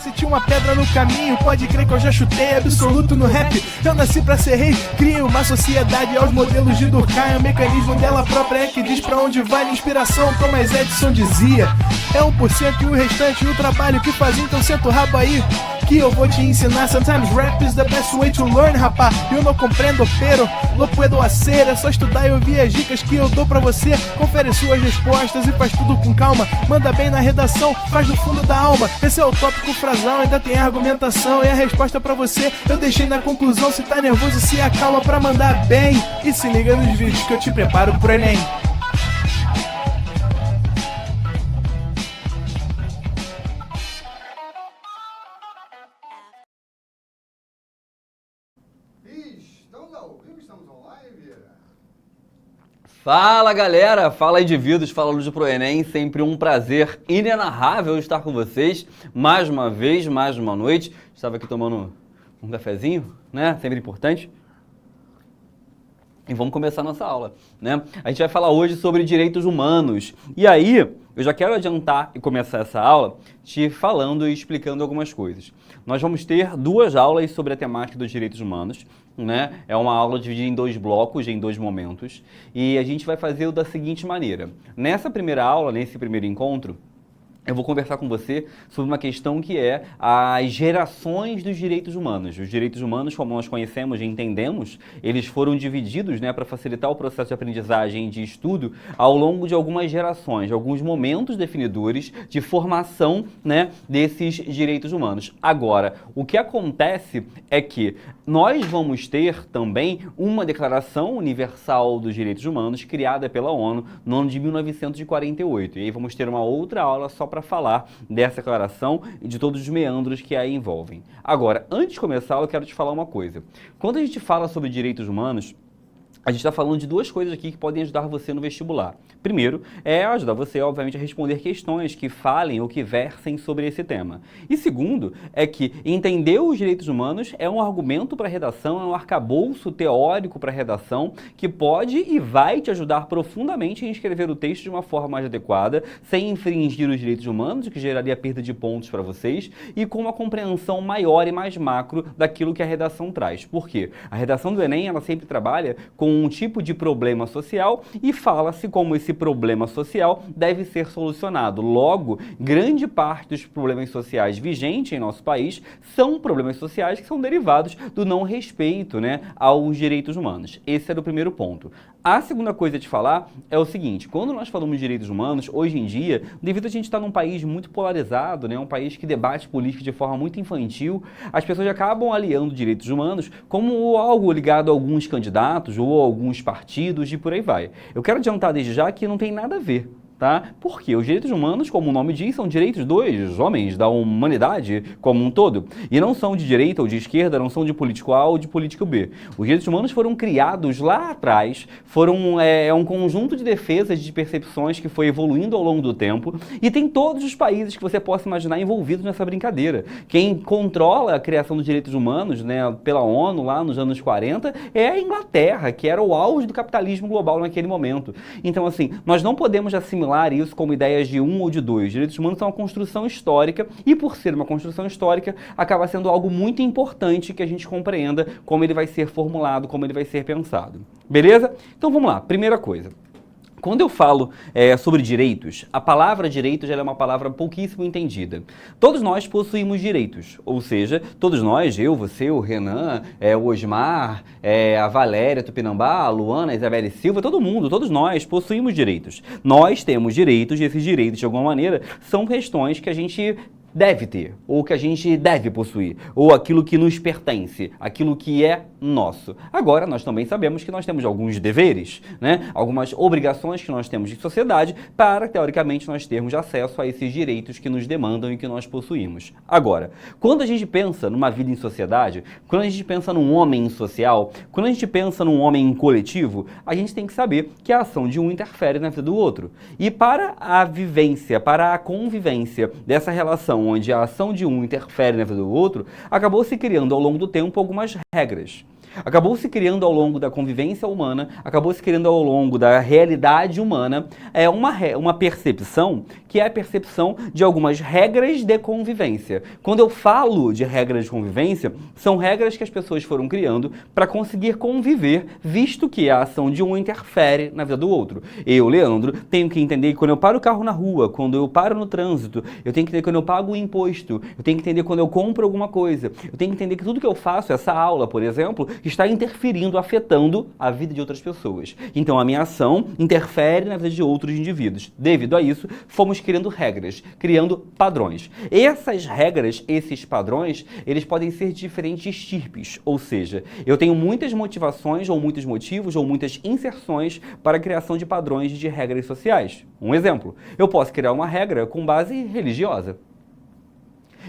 Se tinha uma pedra no caminho, pode crer que eu já chutei absoluto no rap. Eu nasci pra ser rei, crio uma sociedade aos modelos de Durkheim. O mecanismo dela própria é que diz pra onde vai a inspiração. Thomas Edison dizia: é 1% e o restante o trabalho que faz. Então senta o rabo aí que eu vou te ensinar. Sometimes rap is the best way to learn, rapá. Eu não compreendo, pero não puedo hacer. É só estudar e ouvir as dicas que eu dou pra você. Confere suas respostas e faz tudo com calma. Manda bem na redação, faz do fundo da alma. Esse é o tópico frasal, ainda tem argumentação. E a resposta pra você eu deixei na conclusão. Se tá nervoso, se acalma pra mandar bem. E se liga nos vídeos que eu te preparo pro Enem. Fala galera, fala indivíduos, fala Luz pro Enem, sempre um prazer inenarrável estar com vocês, mais uma vez, mais uma noite. Estava aqui tomando um cafezinho, né, sempre importante. E vamos começar nossa aula, né? A gente vai falar hoje sobre direitos humanos. E aí, eu já quero adiantar e começar essa aula te falando e explicando algumas coisas. Nós vamos ter duas aulas sobre a temática dos direitos humanos, né? É uma aula dividida em dois blocos, em dois momentos. E a gente vai fazer da seguinte maneira. Nessa primeira aula, nesse primeiro encontro, eu vou conversar com você sobre uma questão que é as gerações dos direitos humanos. Os direitos humanos, como nós conhecemos e entendemos, eles foram divididos, né, para facilitar o processo de aprendizagem e de estudo ao longo de algumas gerações, de alguns momentos definidores de formação, né, desses direitos humanos. Agora, o que acontece é que nós vamos ter também uma Declaração Universal dos Direitos Humanos criada pela ONU no ano de 1948. E aí vamos ter uma outra aula só para falar dessa declaração e de todos os meandros que aí envolvem. Agora, antes de começar, eu quero te falar uma coisa. Quando a gente fala sobre direitos humanos, a gente está falando de duas coisas aqui que podem ajudar você no vestibular. Primeiro, é ajudar você, obviamente, a responder questões que falem ou que versem sobre esse tema. E segundo, é que entender os direitos humanos é um argumento para a redação, é um arcabouço teórico para a redação que pode e vai te ajudar profundamente em escrever o texto de uma forma mais adequada, sem infringir os direitos humanos, o que geraria perda de pontos para vocês, e com uma compreensão maior e mais macro daquilo que a redação traz. Por quê? A redação do Enem, ela sempre trabalha com um tipo de problema social e fala-se como esse problema social deve ser solucionado. Logo, grande parte dos problemas sociais vigentes em nosso país são problemas sociais que são derivados do não respeito, né, aos direitos humanos. Esse era o primeiro ponto. A segunda coisa a te falar é o seguinte: quando nós falamos de direitos humanos, hoje em dia, devido a gente estar num país muito polarizado, né, um país que debate política de forma muito infantil, as pessoas acabam aliando direitos humanos como algo ligado a alguns candidatos ou a alguns partidos e por aí vai. Eu quero adiantar desde já que não tem nada a ver. Tá? Porque os direitos humanos, como o nome diz, são direitos dos homens, da humanidade como um todo. E não são de direita ou de esquerda, não são de político A ou de político B. Os direitos humanos foram criados lá atrás, foram um conjunto de defesas, de percepções que foi evoluindo ao longo do tempo, e tem todos os países que você possa imaginar envolvidos nessa brincadeira. Quem controla a criação dos direitos humanos, né, pela ONU lá nos anos 40 é a Inglaterra, que era o auge do capitalismo global naquele momento. Então, assim, nós não podemos assimilar isso como ideias de um ou de dois. Os direitos humanos são uma construção histórica e, por ser uma construção histórica, acaba sendo algo muito importante que a gente compreenda como ele vai ser formulado, como ele vai ser pensado. Beleza? Então vamos lá. Primeira coisa. Quando eu falo sobre direitos, a palavra direitos é uma palavra pouquíssimo entendida. Todos nós possuímos direitos, ou seja, todos nós, eu, você, o Renan, o Osmar, a Valéria Tupinambá, a Luana, a Isabelle Silva, todo mundo, todos nós possuímos direitos. Nós temos direitos e esses direitos, de alguma maneira, são questões que a gente deve ter, ou que a gente deve possuir, ou aquilo que nos pertence, aquilo que é nosso. Agora, nós também sabemos que nós temos alguns deveres, né? Algumas obrigações que nós temos de sociedade para, teoricamente, nós termos acesso a esses direitos que nos demandam e que nós possuímos. Agora, quando a gente pensa numa vida em sociedade, quando a gente pensa num homem social, quando a gente pensa num homem coletivo, a gente tem que saber que a ação de um interfere na vida do outro. E para a vivência, para a convivência dessa relação onde a ação de um interfere na vida do outro, acabou se criando ao longo do tempo algumas regras. Acabou se criando ao longo da convivência humana, acabou se criando ao longo da realidade humana, uma percepção que é a percepção de algumas regras de convivência. Quando eu falo de regras de convivência, são regras que as pessoas foram criando para conseguir conviver, visto que a ação de um interfere na vida do outro. Eu, Leandro, tenho que entender que quando eu paro o carro na rua, quando eu paro no trânsito, eu tenho que entender quando eu pago o imposto, eu tenho que entender quando eu compro alguma coisa, eu tenho que entender que tudo que eu faço, essa aula, por exemplo, está interferindo, afetando a vida de outras pessoas. Então a minha ação interfere na vida de outros indivíduos. Devido a isso, fomos criando regras, criando padrões. Essas regras, esses padrões, eles podem ser de diferentes tipos, ou seja, eu tenho muitas motivações, ou muitos motivos, ou muitas inserções para a criação de padrões de regras sociais. Um exemplo, eu posso criar uma regra com base religiosa.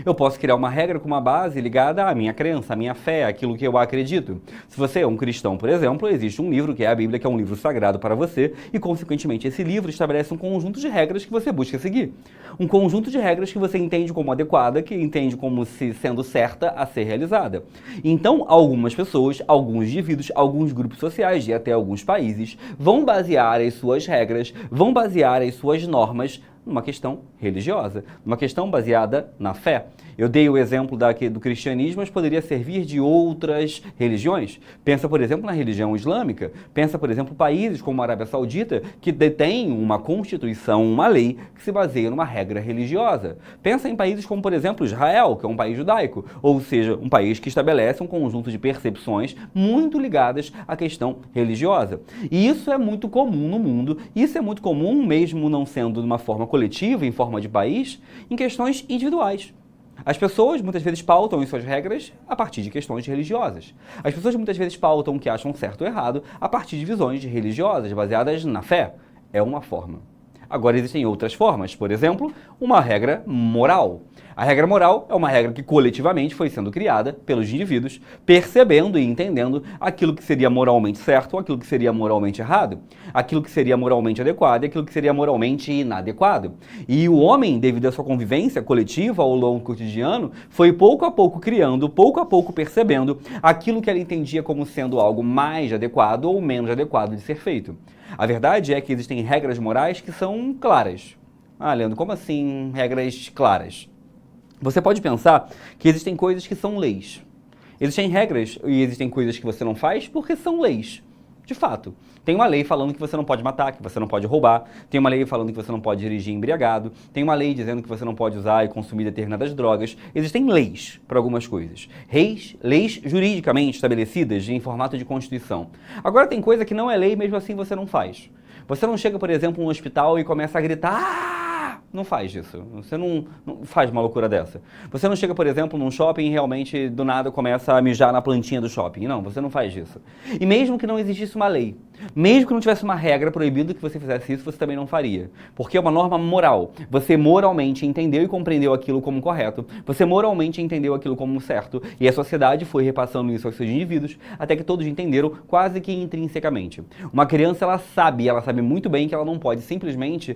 Eu posso criar uma regra com uma base ligada à minha crença, à minha fé, àquilo que eu acredito. Se você é um cristão, por exemplo, existe um livro que é a Bíblia, que é um livro sagrado para você, e, consequentemente, esse livro estabelece um conjunto de regras que você busca seguir. Um conjunto de regras que você entende como adequada, que entende como sendo certa a ser realizada. Então, algumas pessoas, alguns indivíduos, alguns grupos sociais e até alguns países vão basear as suas regras, vão basear as suas normas numa questão religiosa, numa questão baseada na fé. Eu dei o exemplo do cristianismo, mas poderia servir de outras religiões. Pensa, por exemplo, na religião islâmica. Pensa, por exemplo, países como a Arábia Saudita, que detêm uma constituição, uma lei, que se baseia numa regra religiosa. Pensa em países como, por exemplo, Israel, que é um país judaico, ou seja, um país que estabelece um conjunto de percepções muito ligadas à questão religiosa. E isso é muito comum no mundo, isso é muito comum, mesmo não sendo de uma forma coletiva, em forma de país, em questões individuais. As pessoas muitas vezes pautam em suas regras a partir de questões religiosas. As pessoas muitas vezes pautam o que acham certo ou errado a partir de visões religiosas baseadas na fé. É uma forma. Agora existem outras formas, por exemplo, uma regra moral. A regra moral é uma regra que coletivamente foi sendo criada pelos indivíduos, percebendo e entendendo aquilo que seria moralmente certo, aquilo que seria moralmente errado, aquilo que seria moralmente adequado e aquilo que seria moralmente inadequado. E o homem, devido à sua convivência coletiva ao longo do cotidiano, foi pouco a pouco criando, pouco a pouco percebendo aquilo que ele entendia como sendo algo mais adequado ou menos adequado de ser feito. A verdade é que existem regras morais que são claras. Ah, Leandro, como assim regras claras? Você pode pensar que existem coisas que são leis. Existem regras e existem coisas que você não faz porque são leis. De fato, tem uma lei falando que você não pode matar, que você não pode roubar, tem uma lei falando que você não pode dirigir embriagado, tem uma lei dizendo que você não pode usar e consumir determinadas drogas. Existem leis para algumas coisas. Leis juridicamente estabelecidas em formato de Constituição. Agora tem coisa que não é lei, mesmo assim você não faz. Você não chega, por exemplo, num hospital e começa a gritar: "Ah!" Não faz isso. Você não faz uma loucura dessa. Você não chega, por exemplo, num shopping e realmente do nada começa a mijar na plantinha do shopping. Não, você não faz isso. E mesmo que não existisse uma lei, mesmo que não tivesse uma regra proibindo que você fizesse isso, você também não faria. Porque é uma norma moral. Você moralmente entendeu e compreendeu aquilo como correto. Você moralmente entendeu aquilo como certo. E a sociedade foi repassando isso aos seus indivíduos até que todos entenderam quase que intrinsecamente. Uma criança, ela sabe muito bem que ela não pode simplesmente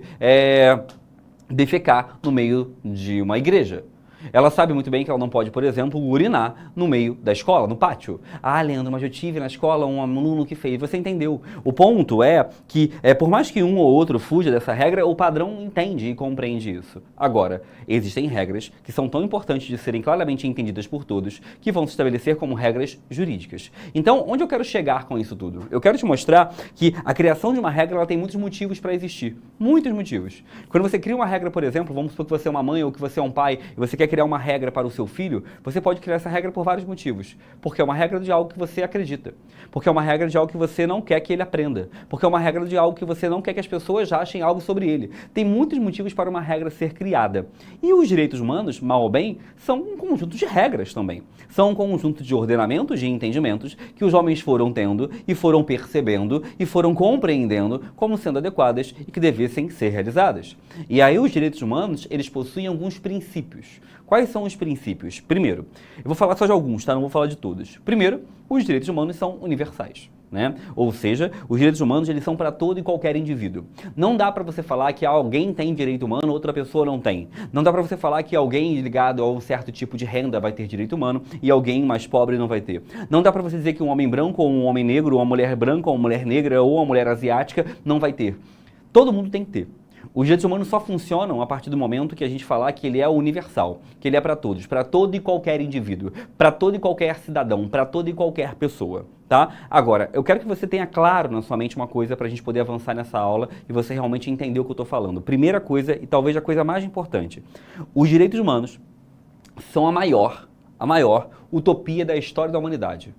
defecar no meio de uma igreja. Ela sabe muito bem que ela não pode, por exemplo, urinar no meio da escola, no pátio. Ah, Leandro, mas eu tive na escola um aluno que fez. Você entendeu. O ponto é que, por mais que um ou outro fuja dessa regra, o padrão entende e compreende isso. Agora, existem regras que são tão importantes de serem claramente entendidas por todos, que vão se estabelecer como regras jurídicas. Então, onde eu quero chegar com isso tudo? Eu quero te mostrar que a criação de uma regra, ela tem muitos motivos para existir. Muitos motivos. Quando você cria uma regra, por exemplo, vamos supor que você é uma mãe ou que você é um pai, e você quer criar uma regra para o seu filho, você pode criar essa regra por vários motivos. Porque é uma regra de algo que você acredita. Porque é uma regra de algo que você não quer que ele aprenda. Porque é uma regra de algo que você não quer que as pessoas achem algo sobre ele. Tem muitos motivos para uma regra ser criada. E os direitos humanos, mal ou bem, são um conjunto de regras também. São um conjunto de ordenamentos, de entendimentos que os homens foram tendo e foram percebendo e foram compreendendo como sendo adequadas e que devessem ser realizadas. E aí os direitos humanos, eles possuem alguns princípios. Quais são os princípios? Primeiro, eu vou falar só de alguns, tá? Não vou falar de todos. Primeiro, os direitos humanos são universais. né? Ou seja, os direitos humanos eles são para todo e qualquer indivíduo. Não dá para você falar que alguém tem direito humano, outra pessoa não tem. Não dá para você falar que alguém ligado a um certo tipo de renda vai ter direito humano e alguém mais pobre não vai ter. Não dá para você dizer que um homem branco ou um homem negro, ou uma mulher branca ou uma mulher negra ou uma mulher asiática não vai ter. Todo mundo tem que ter. Os direitos humanos só funcionam a partir do momento que a gente falar que ele é universal, que ele é para todos, para todo e qualquer indivíduo, para todo e qualquer cidadão, para toda e qualquer pessoa, tá? Agora, eu quero que você tenha claro na sua mente uma coisa para a gente poder avançar nessa aula e você realmente entender o que eu estou falando. Primeira coisa, e talvez a coisa mais importante, os direitos humanos são a maior utopia da história da humanidade.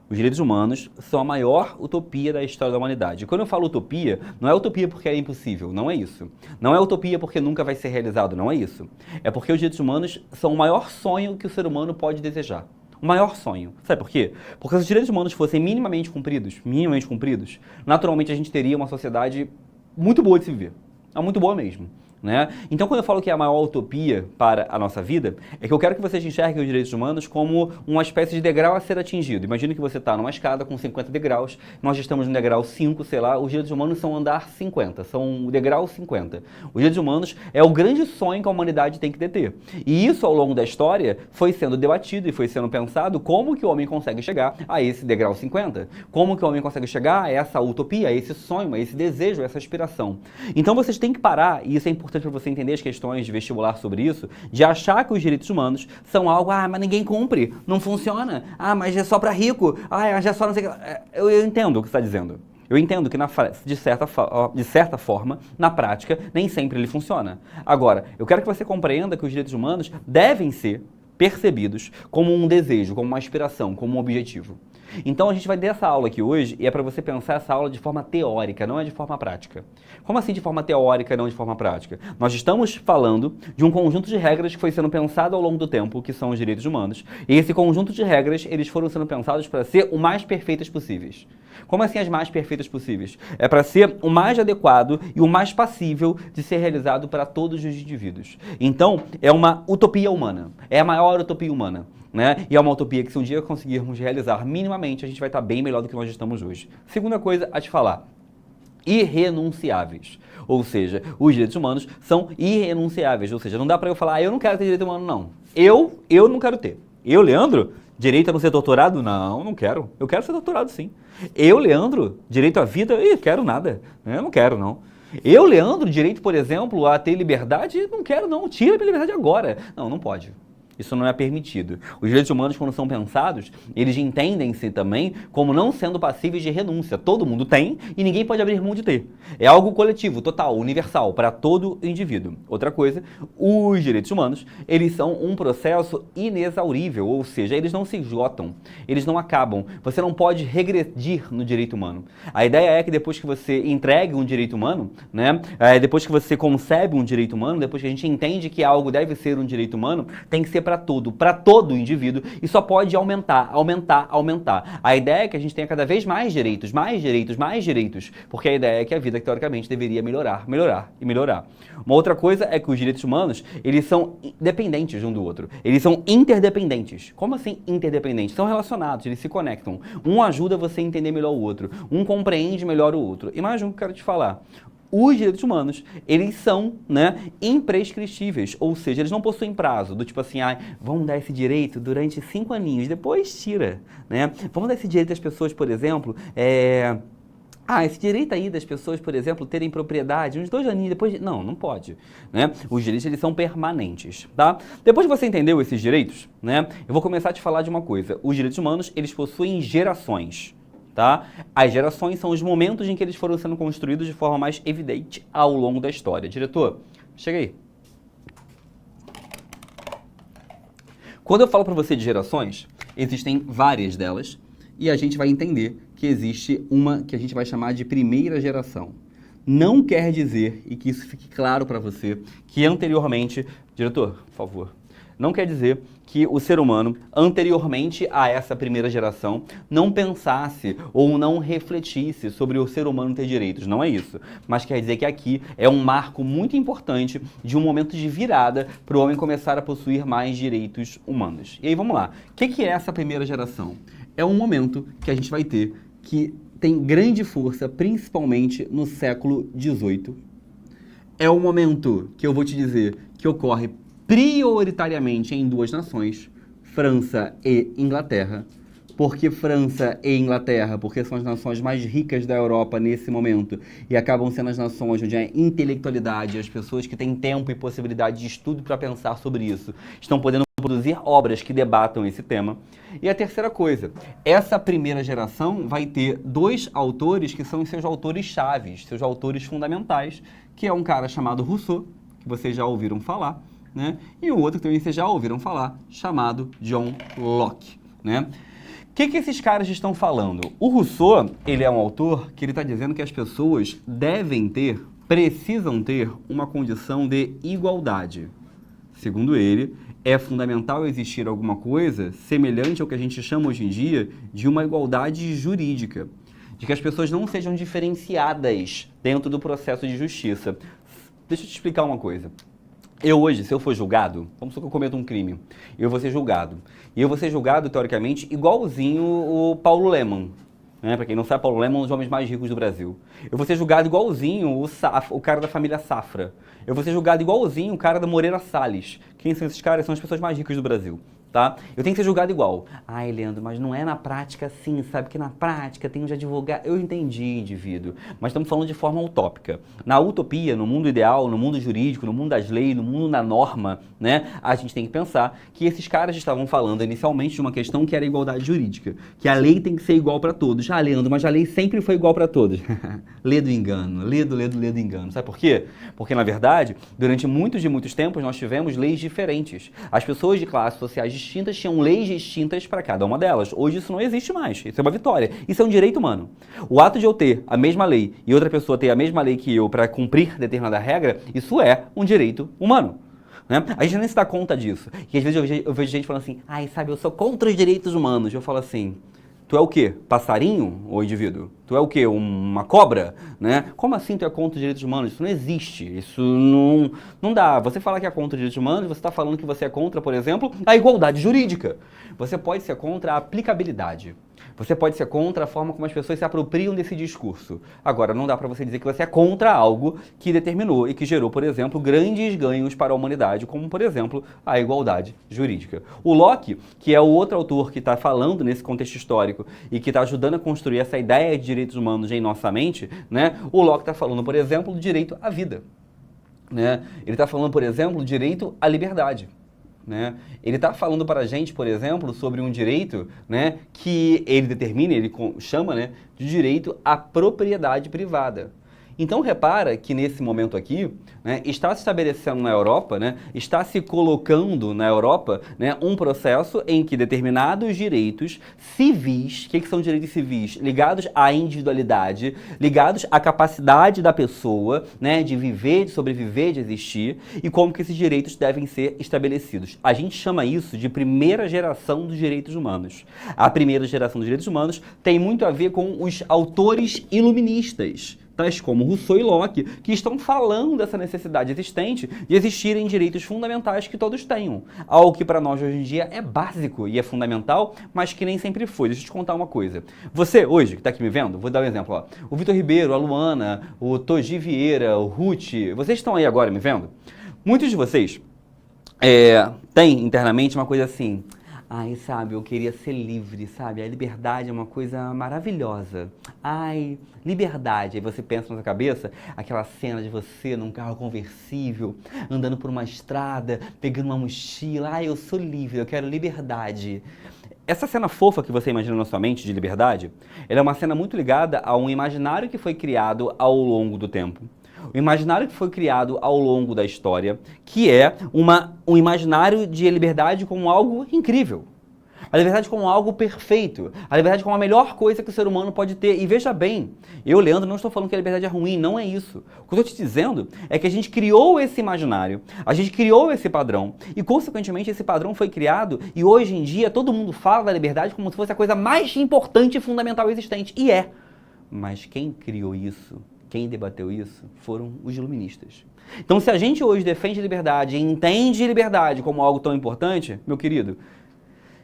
Os direitos humanos são a maior utopia da história da humanidade. Quando eu falo utopia, não é utopia porque é impossível, não é isso. Não é utopia porque nunca vai ser realizado, não é isso. É porque os direitos humanos são o maior sonho que o ser humano pode desejar. O maior sonho. Sabe por quê? Porque se os direitos humanos fossem minimamente cumpridos, naturalmente a gente teria uma sociedade muito boa de se viver. É muito boa mesmo. Né? Então, quando eu falo que é a maior utopia para a nossa vida, é que eu quero que vocês enxerguem os direitos humanos como uma espécie de degrau a ser atingido. Imagina que você está numa escada com 50 degraus, nós estamos no degrau 5, sei lá, os direitos humanos são andar 50, são o degrau 50. Os direitos humanos é o grande sonho que a humanidade tem que ter. E isso, ao longo da história, foi sendo debatido e foi sendo pensado como que o homem consegue chegar a esse degrau 50. Como que o homem consegue chegar a essa utopia, a esse sonho, a esse desejo, a essa aspiração. Então, vocês têm que parar, e isso é importante para você entender as questões de vestibular sobre isso, de achar que os direitos humanos são algo, mas ninguém cumpre, não funciona, mas é só para rico, já é só não sei o que. Eu entendo o que você está dizendo. Eu entendo que, de certa forma, na prática, nem sempre ele funciona. Agora, eu quero que você compreenda que os direitos humanos devem ser percebidos como um desejo, como uma aspiração, como um objetivo. Então a gente vai ter essa aula aqui hoje e é para você pensar essa aula de forma teórica, não é de forma prática. Como assim de forma teórica e não de forma prática? Nós estamos falando de um conjunto de regras que foi sendo pensado ao longo do tempo, que são os direitos humanos, e esse conjunto de regras, eles foram sendo pensados para ser o mais perfeitas possíveis. Como assim as mais perfeitas possíveis? É para ser o mais adequado e o mais passível de ser realizado para todos os indivíduos. Então, é uma utopia humana, é a maior utopia humana. Né? E é uma utopia que se um dia conseguirmos realizar minimamente, a gente vai estar bem melhor do que nós estamos hoje. Segunda coisa a te falar, irrenunciáveis. Ou seja, os direitos humanos são irrenunciáveis. Ou seja, não dá para eu falar, eu não quero ter direito humano, não. Eu não quero ter. Eu, Leandro, direito a não ser torturado? Não, não quero. Eu quero ser torturado, sim. Eu, Leandro, direito à vida? Quero nada. Eu não quero, não. Eu, Leandro, direito, por exemplo, a ter liberdade? Não quero, não. Tira a minha liberdade agora. Não, não pode. Isso não é permitido. Os direitos humanos, quando são pensados, eles entendem-se também como não sendo passíveis de renúncia. Todo mundo tem e ninguém pode abrir mão de ter. É algo coletivo, total, universal, para todo indivíduo. Outra coisa, os direitos humanos, eles são um processo inexaurível, ou seja, eles não se esgotam, eles não acabam. Você não pode regredir no direito humano. A ideia é que depois que você entregue um direito humano, né, depois que você concebe um direito humano, depois que a gente entende que algo deve ser um direito humano, tem que ser para todo indivíduo e só pode aumentar. A ideia é que a gente tenha cada vez mais direitos, porque a ideia é que a vida, teoricamente, deveria melhorar. Uma outra coisa é que os direitos humanos, eles são dependentes um do outro, eles são interdependentes. Como assim interdependentes? São relacionados, eles se conectam. Um ajuda você a entender melhor o outro, um compreende melhor o outro. E mais um que eu quero te falar. Os direitos humanos, eles são, imprescritíveis, ou seja, eles não possuem prazo, do tipo assim, vamos dar esse direito durante 5 aninhos, depois tira, né? Vamos dar esse direito às pessoas, por exemplo, esse direito aí das pessoas, por exemplo, terem propriedade, uns 2 aninhos depois... Não pode, né? Os direitos, eles são permanentes, tá? Depois que você entendeu esses direitos, né? Eu vou começar a te falar de uma coisa. Os direitos humanos, eles possuem gerações. Tá? As gerações são os momentos em que eles foram sendo construídos de forma mais evidente ao longo da história. Diretor, chega aí. Quando eu falo para você de gerações, existem várias delas e a gente vai entender que existe uma que a gente vai chamar de primeira geração. Não quer dizer, e que isso fique claro para você, que anteriormente... Diretor, por favor. Não quer dizer que o ser humano, anteriormente a essa primeira geração, não pensasse ou não refletisse sobre o ser humano ter direitos. Não é isso. Mas quer dizer que aqui é um marco muito importante de um momento de virada para o homem começar a possuir mais direitos humanos. E aí, vamos lá. O que é essa primeira geração? É um momento que a gente vai ter que tem grande força, principalmente no século XVIII. É o momento que eu vou te dizer que ocorre prioritariamente em duas nações, França e Inglaterra. Por que França e Inglaterra? Porque são as nações mais ricas da Europa nesse momento e acabam sendo as nações onde a intelectualidade, as pessoas que têm tempo e possibilidade de estudo para pensar sobre isso, estão podendo produzir obras que debatam esse tema. E a terceira coisa, essa primeira geração vai ter dois autores que são seus autores chaves, seus autores fundamentais, que é um cara chamado Rousseau, que vocês já ouviram falar, né? E o outro que também vocês já ouviram falar, chamado John Locke, né? O que esses caras estão falando? O Rousseau, ele é um autor que ele está dizendo que as pessoas precisam ter uma condição de igualdade. Segundo ele, é fundamental existir alguma coisa semelhante ao que a gente chama hoje em dia de uma igualdade jurídica, de que as pessoas não sejam diferenciadas dentro do processo de justiça. Deixa eu te explicar uma coisa. Eu hoje, se eu for julgado, vamos supor que eu cometo um crime, eu vou ser julgado. E eu vou ser julgado, teoricamente, igualzinho o Paulo Lemann. Né? Para quem não sabe, Paulo Lemann é um dos homens mais ricos do Brasil. Eu vou ser julgado igualzinho o cara da família Safra. Eu vou ser julgado igualzinho o cara da Moreira Salles. Quem são esses caras? São as pessoas mais ricas do Brasil. Tá? Eu tenho que ser julgado igual. Ai, Leandro, mas não é na prática assim, sabe? Que na prática tem os advogados. Eu entendi, indivíduo, mas estamos falando de forma utópica. Na utopia, no mundo ideal, no mundo jurídico, no mundo das leis, no mundo da norma, né? A gente tem que pensar que esses caras estavam falando inicialmente de uma questão que era a igualdade jurídica, que a lei tem que ser igual para todos. Ah, Leandro, mas a lei sempre foi igual para todos. Lê do engano, lê do engano. Sabe por quê? Porque, na verdade, durante muitos tempos nós tivemos leis diferentes. As pessoas de classes sociais distintas tinham leis distintas para cada uma delas. Hoje isso não existe mais. Isso é uma vitória. Isso é um direito humano. O ato de eu ter a mesma lei e outra pessoa ter a mesma lei que eu para cumprir determinada regra, isso é um direito humano. Né? A gente nem se dá conta disso. E às vezes eu vejo gente falando assim, ai, sabe, eu sou contra os direitos humanos. Eu falo assim, tu é o quê? Passarinho, ô indivíduo? Tu é o quê? Uma cobra? Né? Como assim tu é contra os direitos humanos? Isso não existe. Isso não dá. Você falar que é contra os direitos humanos, você está falando que você é contra, por exemplo, a igualdade jurídica. Você pode ser contra a aplicabilidade. Você pode ser contra a forma como as pessoas se apropriam desse discurso. Agora, não dá para você dizer que você é contra algo que determinou e que gerou, por exemplo, grandes ganhos para a humanidade, como, por exemplo, a igualdade jurídica. O Locke, que é o outro autor que está falando nesse contexto histórico e que está ajudando a construir essa ideia de direitos humanos em nossa mente, né? O Locke está falando, por exemplo, do direito à vida. Né? Ele está falando, por exemplo, do direito à liberdade. Né? Ele está falando para a gente, por exemplo, sobre um direito, né, que ele determina, ele chama, né, de direito à propriedade privada. Então repara que nesse momento aqui, né, está se estabelecendo na Europa, né, está se colocando na Europa, né, um processo em que determinados direitos civis, o que são direitos civis? Ligados à individualidade, ligados à capacidade da pessoa, né, de viver, de sobreviver, de existir, e como que esses direitos devem ser estabelecidos. A gente chama isso de primeira geração dos direitos humanos. A primeira geração dos direitos humanos tem muito a ver com os autores iluministas, tais como Rousseau e Locke, que estão falando dessa necessidade existente de existirem direitos fundamentais que todos tenham. Algo que para nós hoje em dia é básico e é fundamental, mas que nem sempre foi. Deixa eu te contar uma coisa. Você, hoje, que está aqui me vendo, vou dar um exemplo. Ó. O Vitor Ribeiro, a Luana, o Togi Vieira, o Ruth, vocês estão aí agora me vendo? Muitos de vocês têm internamente uma coisa assim... Ai, sabe, eu queria ser livre, sabe? A liberdade é uma coisa maravilhosa. Ai, liberdade. Aí você pensa na sua cabeça, aquela cena de você num carro conversível, andando por uma estrada, pegando uma mochila. Ai, eu sou livre, eu quero liberdade. Essa cena fofa que você imagina na sua mente de liberdade, ela é uma cena muito ligada a um imaginário que foi criado ao longo do tempo. O imaginário que foi criado ao longo da história, que é um imaginário de liberdade como algo incrível. A liberdade como algo perfeito. A liberdade como a melhor coisa que o ser humano pode ter. E veja bem, eu, Leandro, não estou falando que a liberdade é ruim, não é isso. O que eu estou te dizendo é que a gente criou esse imaginário, a gente criou esse padrão, e consequentemente esse padrão foi criado, e hoje em dia todo mundo fala da liberdade como se fosse a coisa mais importante e fundamental existente. E é. Mas quem criou isso? Quem debateu isso foram os iluministas. Então, se a gente hoje defende liberdade e entende liberdade como algo tão importante, meu querido,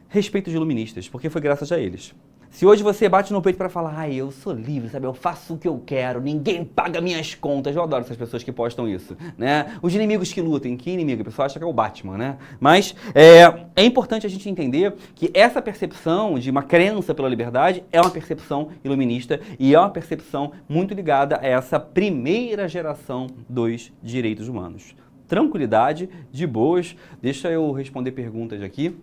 respeito os iluministas, porque foi graças a eles. Se hoje você bate no peito para falar, ai, eu sou livre, sabe, eu faço o que eu quero, ninguém paga minhas contas, eu adoro essas pessoas que postam isso, né? Os inimigos que lutem, que inimigo? A pessoa acha que é o Batman, né? Mas é importante a gente entender que essa percepção de uma crença pela liberdade é uma percepção iluminista e é uma percepção muito ligada a essa primeira geração dos direitos humanos. Tranquilidade, de boas, deixa eu responder perguntas aqui.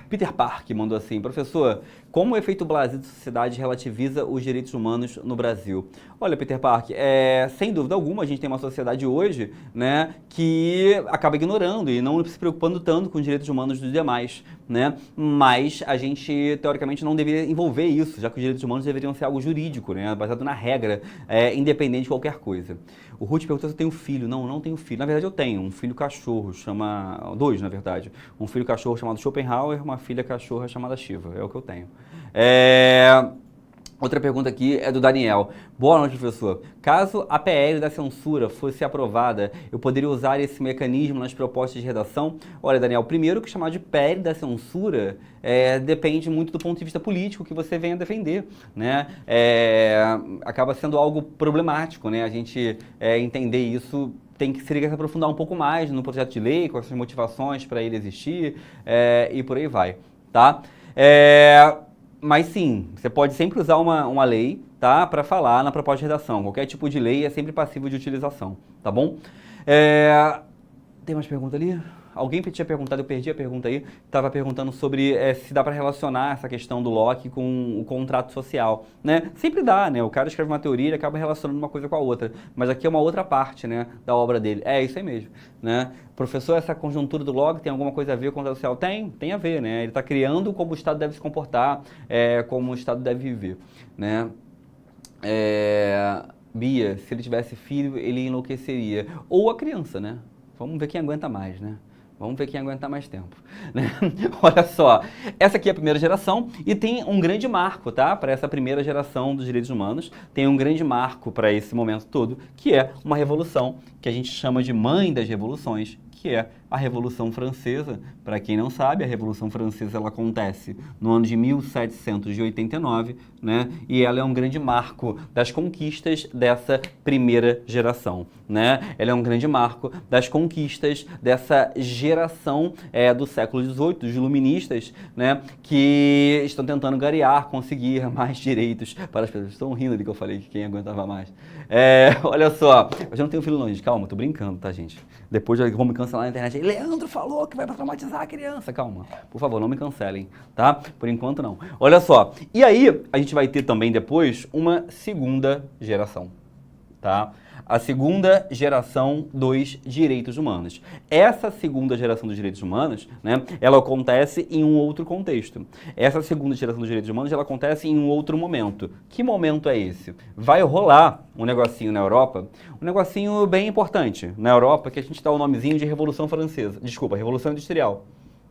Peter Park mandou assim, professor, como o efeito Blasé da sociedade relativiza os direitos humanos no Brasil? Olha, Peter Park, sem dúvida alguma a gente tem uma sociedade hoje, né, que acaba ignorando e não se preocupando tanto com os direitos humanos dos demais, né? Mas a gente, teoricamente, não deveria envolver isso, já que os direitos humanos deveriam ser algo jurídico, né, baseado na regra, independente de qualquer coisa. O Ruth perguntou se eu tenho filho. Não, não tenho filho. Na verdade, eu tenho um filho cachorro, dois, na verdade. Um filho cachorro chamado Schopenhauer, uma filha cachorra chamada Shiva. É o que eu tenho. Outra pergunta aqui é do Daniel. Boa noite, professor. Caso a PL da censura fosse aprovada, eu poderia usar esse mecanismo nas propostas de redação? Olha, Daniel, primeiro que chamar de PL da censura depende muito do ponto de vista político que você venha defender, né? Acaba sendo algo problemático, né? A gente entender isso seria que se aprofundar um pouco mais no projeto de lei, com essas motivações para ele existir e por aí vai, tá? Mas sim, você pode sempre usar uma lei, tá, para falar na proposta de redação. Qualquer tipo de lei é sempre passível de utilização, tá bom? Tem mais pergunta ali? Alguém tinha perguntado, eu perdi a pergunta aí, estava perguntando sobre se dá para relacionar essa questão do Locke com o contrato social, né? Sempre dá, né? O cara escreve uma teoria e acaba relacionando uma coisa com a outra, mas aqui é uma outra parte, né, da obra dele. É isso aí mesmo, né? Professor, essa conjuntura do Locke tem alguma coisa a ver com o contrato social? Tem a ver, né? Ele está criando como o Estado deve se comportar, como o Estado deve viver, né? Bia, se ele tivesse filho, ele enlouqueceria. Ou a criança, né? Vamos ver quem aguenta mais, né? Vamos ver quem aguenta mais tempo, né? Olha só, essa aqui é a primeira geração e tem um grande marco, tá? Para essa primeira geração dos direitos humanos, tem um grande marco para esse momento todo, que é uma revolução que a gente chama de mãe das revoluções, que é a Revolução Francesa. Para quem não sabe, a Revolução Francesa ela acontece no ano de 1789, né? E ela é um grande marco das conquistas dessa primeira geração, né? Ela é um grande marco das conquistas dessa geração do século XVIII, dos iluministas, né? Que estão tentando conseguir mais direitos para as pessoas. Estão rindo ali que eu falei que quem aguentava mais. Olha só, eu já não tenho filho não, gente. Calma, tô brincando, tá, gente? Depois já vão me cancelar na internet. Leandro falou que vai traumatizar a criança. Calma, por favor, não me cancelem, tá? Por enquanto não. Olha só, e aí a gente vai ter também depois uma segunda geração, tá? A segunda geração dos direitos humanos. Essa segunda geração dos direitos humanos, né, ela acontece em um outro contexto. Essa segunda geração dos direitos humanos, ela acontece em um outro momento. Que momento é esse? Vai rolar um negocinho na Europa, um negocinho bem importante na Europa, que a gente dá o nomezinho de Revolução Francesa. Desculpa, Revolução Industrial,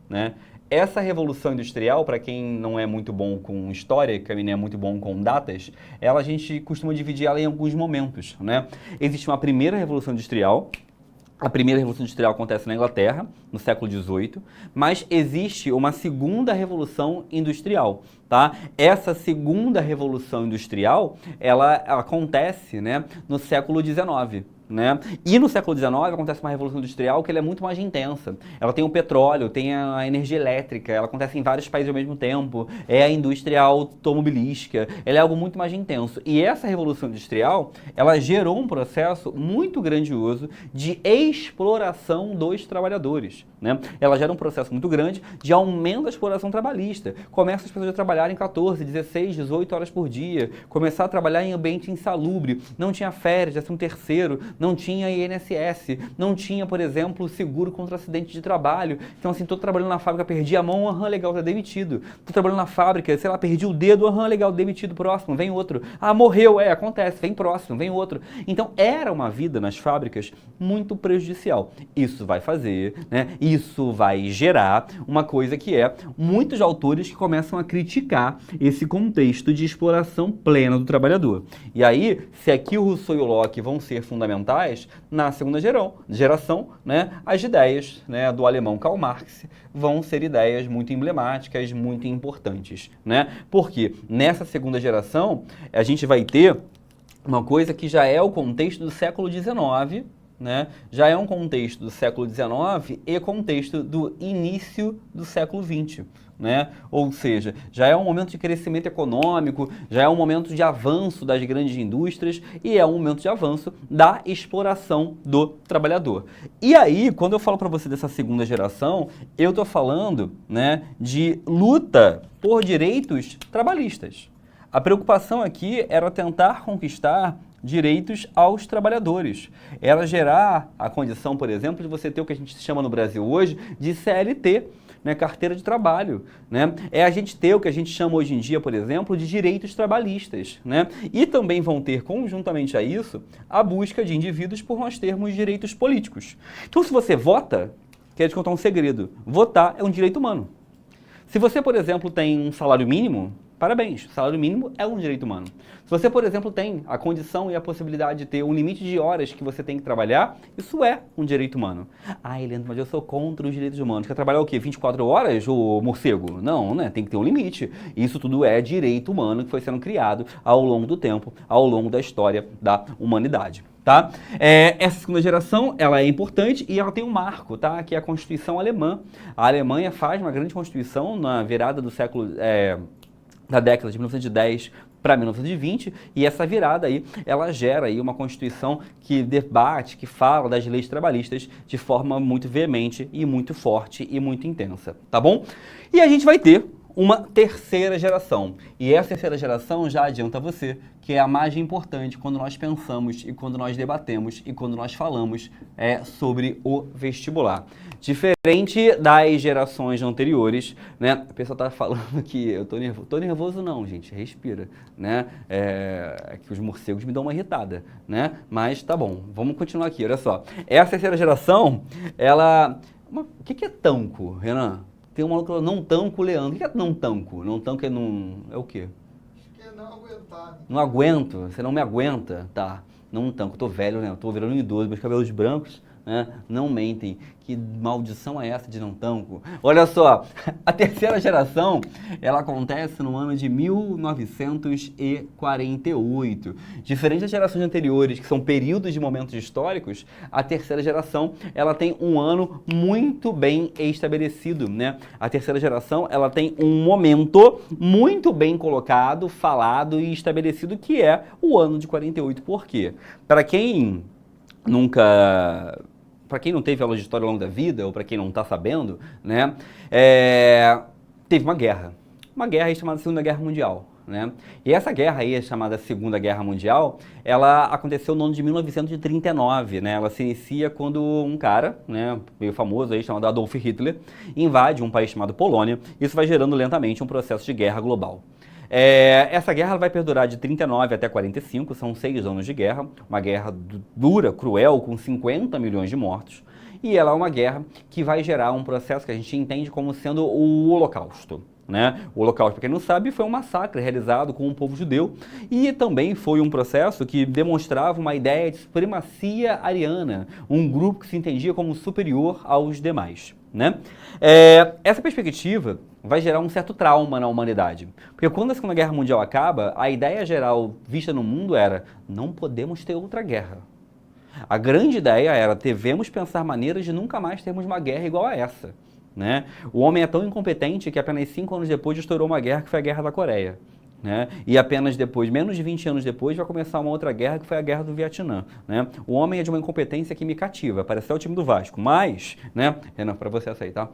né? Essa Revolução Industrial, para quem não é muito bom com história, que não é muito bom com datas, a gente costuma dividir ela em alguns momentos, né? Existe uma primeira Revolução Industrial. A primeira Revolução Industrial acontece na Inglaterra, no século XVIII, mas existe uma segunda Revolução Industrial, tá? Essa segunda Revolução Industrial, ela acontece, né, no século XIX. Né? E no século XIX acontece uma revolução industrial que ela é muito mais intensa. Ela tem o petróleo, tem a energia elétrica, ela acontece em vários países ao mesmo tempo, é a indústria automobilística, ela é algo muito mais intenso. E essa revolução industrial, ela gerou um processo muito grandioso de exploração dos trabalhadores, né? Ela gera um processo muito grande de aumento da exploração trabalhista. Começa as pessoas a trabalharem 14, 16, 18 horas por dia, começar a trabalhar em ambiente insalubre, não tinha férias, 13º, não tinha INSS, não tinha, por exemplo, seguro contra acidente de trabalho. Então, assim, tô trabalhando na fábrica, perdi a mão, legal, tá demitido. Tô trabalhando na fábrica, sei lá, perdi o dedo, legal, demitido, próximo, vem outro. Morreu, acontece, vem próximo, vem outro. Então, era uma vida nas fábricas muito prejudicial. Isso vai fazer, né? Isso vai gerar uma coisa que muitos autores que começam a criticar esse contexto de exploração plena do trabalhador. E aí, se aqui o Rousseau e o Locke vão ser fundamentais, ocidentais, na segunda geração, né, as ideias, né, do alemão Karl Marx vão ser ideias muito emblemáticas, muito importantes, né? Porque nessa segunda geração a gente vai ter uma coisa que já é o contexto do século XIX, né? Já é um contexto do século XIX e contexto do início do século XX. Né? Ou seja, já é um momento de crescimento econômico, já é um momento de avanço das grandes indústrias e é um momento de avanço da exploração do trabalhador. E aí, quando eu falo para você dessa segunda geração, eu estou falando, né, de luta por direitos trabalhistas. A preocupação aqui era tentar conquistar direitos aos trabalhadores. Era gerar a condição, por exemplo, de você ter o que a gente chama no Brasil hoje de CLT, né, carteira de trabalho, né? É a gente ter o que a gente chama hoje em dia, por exemplo, de direitos trabalhistas, né? E também vão ter, conjuntamente a isso, a busca de indivíduos por nós termos direitos políticos. Então, se você vota, quero te contar um segredo, votar é um direito humano. Se você, por exemplo, tem um salário mínimo, parabéns, o salário mínimo é um direito humano. Se você, por exemplo, tem a condição e a possibilidade de ter um limite de horas que você tem que trabalhar, isso é um direito humano. Ah, Helena, mas eu sou contra os direitos humanos. Quer trabalhar o quê? 24 horas, ô morcego? Não, né? Tem que ter um limite. Isso tudo é direito humano que foi sendo criado ao longo do tempo, ao longo da história da humanidade. Tá? Essa segunda geração, ela é importante e ela tem um marco, tá? Que é a Constituição Alemã. A Alemanha faz uma grande Constituição na virada do século, da década de 1910 para 1920, e essa virada aí, ela gera aí uma Constituição que debate, que fala das leis trabalhistas de forma muito veemente e muito forte e muito intensa, tá bom? E a gente vai ter uma terceira geração. E essa terceira geração já adianta você que é a mais importante quando nós pensamos e quando nós debatemos e quando nós falamos sobre o vestibular. Diferente das gerações anteriores, né? O pessoal tá falando que eu tô nervoso. Tô nervoso não, gente, respira, né? É que os morcegos me dão uma irritada, né? Mas tá bom, vamos continuar aqui, olha só. Essa terceira geração, ela... O que é tanco, Renan? Tem um maluco que fala, não tanco, Leandro. O que é não tanco? Não tanco é o quê? Acho que é não aguentar. Né? Não aguento? Você não me aguenta? Tá. Não tanco. Tô velho, né? Tô virando um idoso. Meus cabelos brancos, né, não mentem. Que maldição é essa de não tanco? Olha só, a terceira geração, ela acontece no ano de 1948. Diferente das gerações anteriores, que são períodos de momentos históricos, a terceira geração, ela tem um ano muito bem estabelecido, né? A terceira geração, ela tem um momento muito bem colocado, falado e estabelecido, que é o ano de 48. Por quê? Para quem não teve aula de história ao longo da vida, ou para quem não está sabendo, né, teve uma guerra aí chamada Segunda Guerra Mundial, né? E essa guerra aí, chamada Segunda Guerra Mundial, ela aconteceu no ano de 1939, né? Ela se inicia quando um cara, né, meio famoso aí, chamado Adolf Hitler, invade um país chamado Polônia. Isso vai gerando lentamente um processo de guerra global. Essa guerra vai perdurar de 39 até 45, são 6 anos de guerra, uma guerra dura, cruel, com 50 milhões de mortos, e ela é uma guerra que vai gerar um processo que a gente entende como sendo o Holocausto. Né? O Holocausto, para quem não sabe, foi um massacre realizado com o povo judeu e também foi um processo que demonstrava uma ideia de supremacia ariana, um grupo que se entendia como superior aos demais. Né? Essa perspectiva vai gerar um certo trauma na humanidade, porque quando a Segunda Guerra Mundial acaba, a ideia geral vista no mundo era: não podemos ter outra guerra. A grande ideia era: devemos pensar maneiras de nunca mais termos uma guerra igual a essa. Né? O homem é tão incompetente que apenas 5 anos depois estourou uma guerra que foi a Guerra da Coreia. Né? E apenas depois, menos de 20 anos depois, vai começar uma outra guerra que foi a Guerra do Vietnã. Né? O homem é de uma incompetência que me cativa, parece até o time do Vasco, mas, né, Renan, para você aceitar,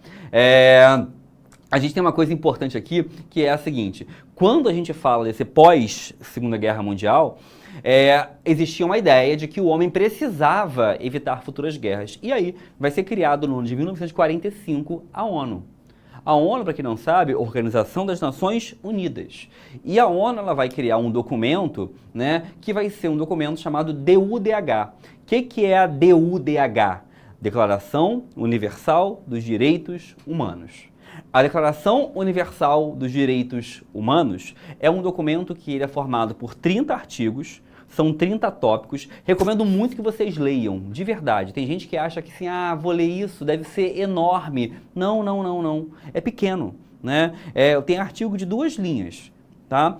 a gente tem uma coisa importante aqui, que é a seguinte: quando a gente fala desse pós-Segunda Guerra Mundial, existia uma ideia de que o homem precisava evitar futuras guerras. E aí vai ser criado no ano de 1945 a ONU. A ONU, para quem não sabe, Organização das Nações Unidas. E a ONU ela vai criar um documento, né, que vai ser um documento chamado DUDH. O que é a DUDH? Declaração Universal dos Direitos Humanos. A Declaração Universal dos Direitos Humanos é um documento que ele é formado por 30 artigos, São 30 tópicos. Recomendo muito que vocês leiam, de verdade. Tem gente que acha que assim, vou ler isso, deve ser enorme. Não, não, não, não. É pequeno, né? Tem artigo de 2 linhas. Tá?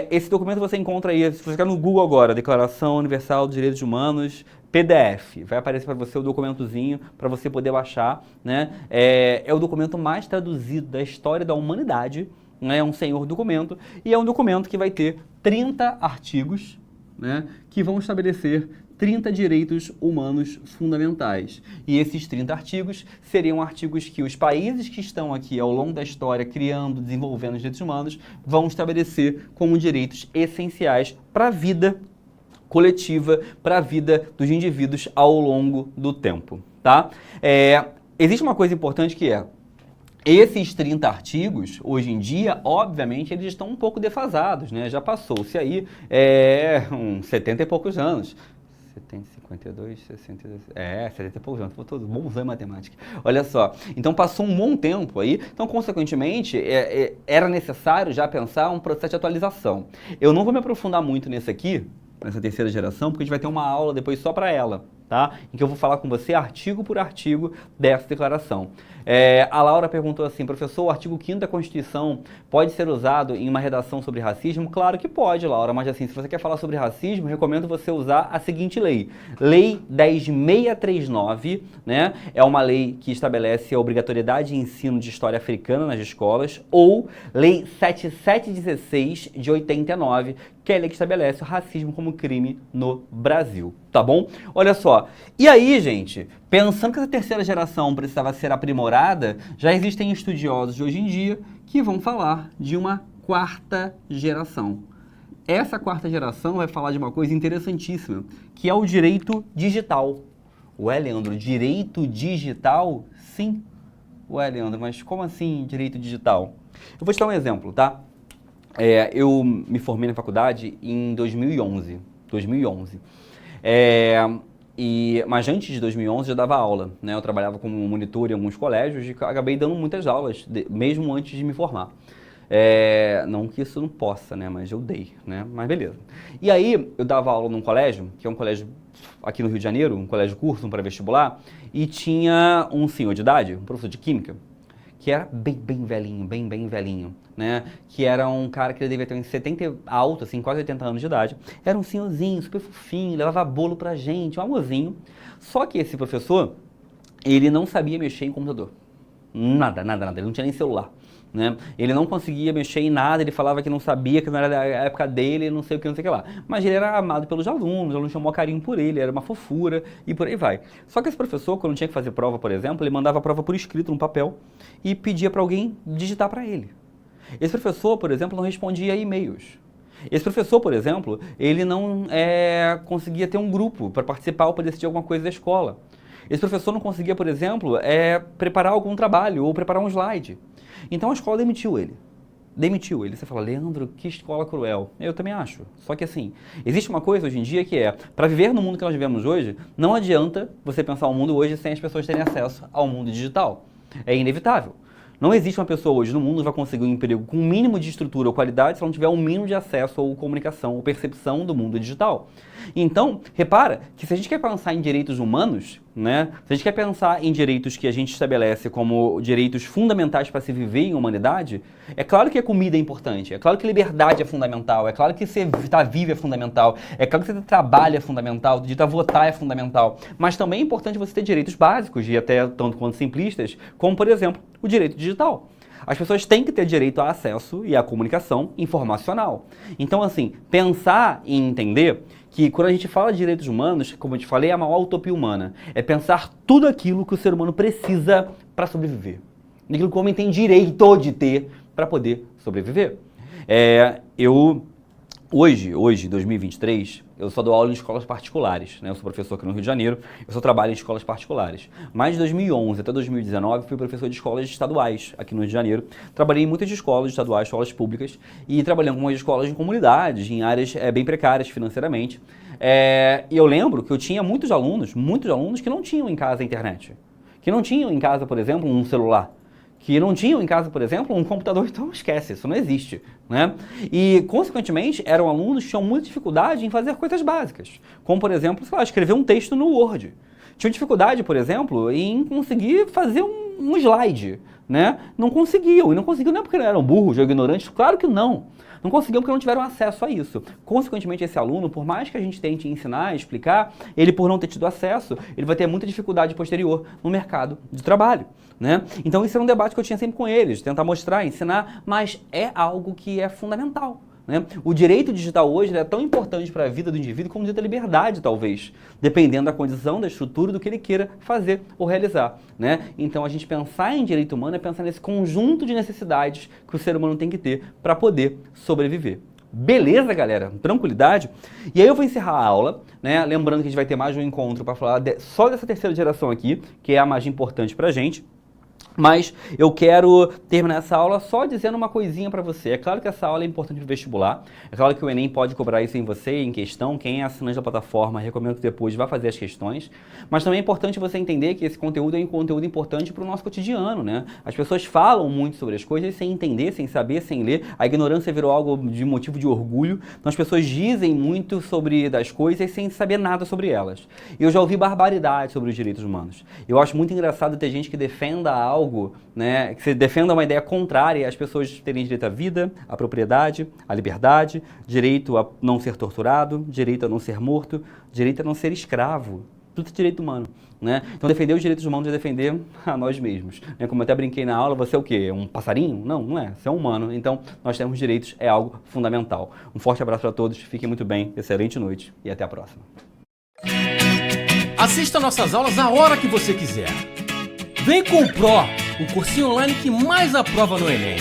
Esse documento você encontra aí, se você ficar no Google agora, Declaração Universal dos Direitos Humanos, PDF, vai aparecer para você o documentozinho para você poder baixar, né? É o documento mais traduzido da história da humanidade, né? É um senhor documento e é um documento que vai ter 30 artigos, né? Que vão estabelecer 30 direitos humanos fundamentais. E esses 30 artigos seriam artigos que os países que estão aqui ao longo da história criando, desenvolvendo os direitos humanos, vão estabelecer como direitos essenciais para a vida coletiva, para a vida dos indivíduos ao longo do tempo, tá? Existe uma coisa importante que esses 30 artigos, hoje em dia, obviamente, eles estão um pouco defasados, né? Já passou-se aí uns 70 e poucos anos. 70, 52, 62, 70 e poucos anos, todo bonzão em matemática. Olha só, então passou um bom tempo aí, então consequentemente era necessário já pensar um processo de atualização. Eu não vou me aprofundar muito nesse aqui, nessa terceira geração, porque a gente vai ter uma aula depois só para ela, tá? Em que eu vou falar com você artigo por artigo dessa declaração. A Laura perguntou assim, professor, o artigo 5º da Constituição pode ser usado em uma redação sobre racismo? Claro que pode, Laura, mas assim, se você quer falar sobre racismo, recomendo você usar a seguinte lei. Lei 10.639, né? É uma lei que estabelece a obrigatoriedade de ensino de história africana nas escolas, ou Lei 7716 de 89, que é a lei que estabelece o racismo como crime no Brasil, tá bom? Olha só, e aí, gente, pensando que essa terceira geração precisava ser aprimorada, já existem estudiosos de hoje em dia que vão falar de uma 4ª geração. Essa 4ª geração vai falar de uma coisa interessantíssima, que é o direito digital. Ué, Leandro, direito digital? Sim. Ué, Leandro, mas como assim direito digital? Eu vou te dar um exemplo, tá? Eu me formei na faculdade em 2011. Mas antes de 2011 eu dava aula, né? Eu trabalhava como monitor em alguns colégios e acabei dando muitas aulas, mesmo antes de me formar. Não que isso não possa, né? Mas eu dei, né? Mas beleza. E aí eu dava aula num colégio, que é um colégio aqui no Rio de Janeiro, um colégio curso, um pré-vestibular, e tinha um senhor de idade, um professor de química, que era bem velhinho, né? Que era um cara que ele devia ter uns 70 alto, assim, quase 80 anos de idade. Era um senhorzinho, super fofinho, levava bolo pra gente, um amorzinho. Só que esse professor, ele não sabia mexer em computador. Nada, ele não tinha nem celular, né? Ele não conseguia mexer em nada, ele falava que não sabia, que não era da época dele, não sei o que, não sei o que lá. Mas ele era amado pelos alunos, os alunos tinham um carinho por ele, era uma fofura e por aí vai. Só que esse professor, quando tinha que fazer prova, por exemplo, ele mandava a prova por escrito num papel e pedia para alguém digitar para ele. Esse professor, por exemplo, não respondia e-mails. Esse professor, por exemplo, ele não conseguia ter um grupo para participar ou para decidir alguma coisa da escola. Esse professor não conseguia, por exemplo, preparar algum trabalho ou preparar um slide. Então a escola demitiu ele. Você fala, Leandro, que escola cruel. Eu também acho. Só que assim, existe uma coisa hoje em dia que para viver no mundo que nós vivemos hoje, não adianta você pensar o mundo hoje sem as pessoas terem acesso ao mundo digital. É inevitável. Não existe uma pessoa hoje no mundo que vai conseguir um emprego com um mínimo de estrutura ou qualidade se ela não tiver um mínimo de acesso ou comunicação ou percepção do mundo digital. Então, repara que se a gente quer pensar em direitos humanos, né, se a gente quer pensar em direitos que a gente estabelece como direitos fundamentais para se viver em humanidade, é claro que a comida é importante, é claro que liberdade é fundamental, é claro que você estar vivo é fundamental, é claro que você ter trabalho é fundamental, de votar é fundamental, mas também é importante você ter direitos básicos e até tanto quanto simplistas, como, por exemplo, o direito digital. As pessoas têm que ter direito a acesso e à comunicação informacional. Então, assim, pensar e entender que quando a gente fala de direitos humanos, como eu te falei, é a maior utopia humana. É pensar tudo aquilo que o ser humano precisa para sobreviver. Aquilo que o homem tem direito de ter para poder sobreviver. Hoje, 2023, eu só dou aula em escolas particulares, né? Eu sou professor aqui no Rio de Janeiro, eu só trabalho em escolas particulares. Mas de 2011 até 2019, fui professor de escolas estaduais aqui no Rio de Janeiro. Trabalhei em muitas escolas estaduais, escolas públicas, e trabalhei em algumas escolas em comunidades, em áreas bem precárias financeiramente. E eu lembro que eu tinha muitos alunos que não tinham em casa a internet. Que não tinham em casa, por exemplo, um celular. que não tinham em casa, por exemplo, um computador, então esquece, isso não existe, né? E, consequentemente, eram alunos que tinham muita dificuldade em fazer coisas básicas, como, por exemplo, sei lá, escrever um texto no Word. Tinham dificuldade, por exemplo, em conseguir fazer um slide, né? Não conseguiam, e não conseguiam não é porque eram burros ou ignorantes, claro que não. Não conseguiam porque não tiveram acesso a isso. Consequentemente, esse aluno, por mais que a gente tente ensinar, explicar, ele por não ter tido acesso, ele vai ter muita dificuldade posterior no mercado de trabalho, né? Então isso era um debate que eu tinha sempre com eles, tentar mostrar, ensinar, mas é algo que é fundamental, né? O direito digital hoje é tão importante para a vida do indivíduo como o direito à liberdade, talvez, dependendo da condição, da estrutura, do que ele queira fazer ou realizar, né? Então, a gente pensar em direito humano é pensar nesse conjunto de necessidades que o ser humano tem que ter para poder sobreviver. Beleza, galera? Tranquilidade? E aí eu vou encerrar a aula, né? Lembrando que a gente vai ter mais um encontro para falar só dessa terceira geração aqui, que é a mais importante para a gente. Mas eu quero terminar essa aula só dizendo uma coisinha para você. É claro que essa aula é importante para o vestibular. É claro que o Enem pode cobrar isso em você, em questão. Quem é assinante da plataforma, recomendo que depois vá fazer as questões. Mas também é importante você entender que esse conteúdo é um conteúdo importante para o nosso cotidiano, né? As pessoas falam muito sobre as coisas sem entender, sem saber, sem ler. A ignorância virou algo de motivo de orgulho. Então as pessoas dizem muito sobre das coisas sem saber nada sobre elas. Eu já ouvi barbaridade sobre os direitos humanos. Eu acho muito engraçado ter gente que defenda algo, né, que você defenda uma ideia contrária às pessoas terem direito à vida, à propriedade, à liberdade, direito a não ser torturado, direito a não ser morto, direito a não ser escravo. Tudo é direito humano, né? Então defender os direitos humanos é defender a nós mesmos, né? Como eu até brinquei na aula, você é o quê? Um passarinho? Não, não é. Você é um humano. Então nós temos direitos, é algo fundamental. Um forte abraço para todos, fiquem muito bem, excelente noite e até a próxima. Assista nossas aulas a hora que você quiser. Vem com o Pro, o cursinho online que mais aprova no Enem.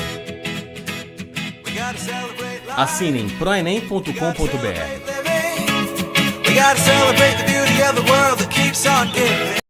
Assine em proenem.com.br. We gotta celebrate the beauty of the world that keeps on giving.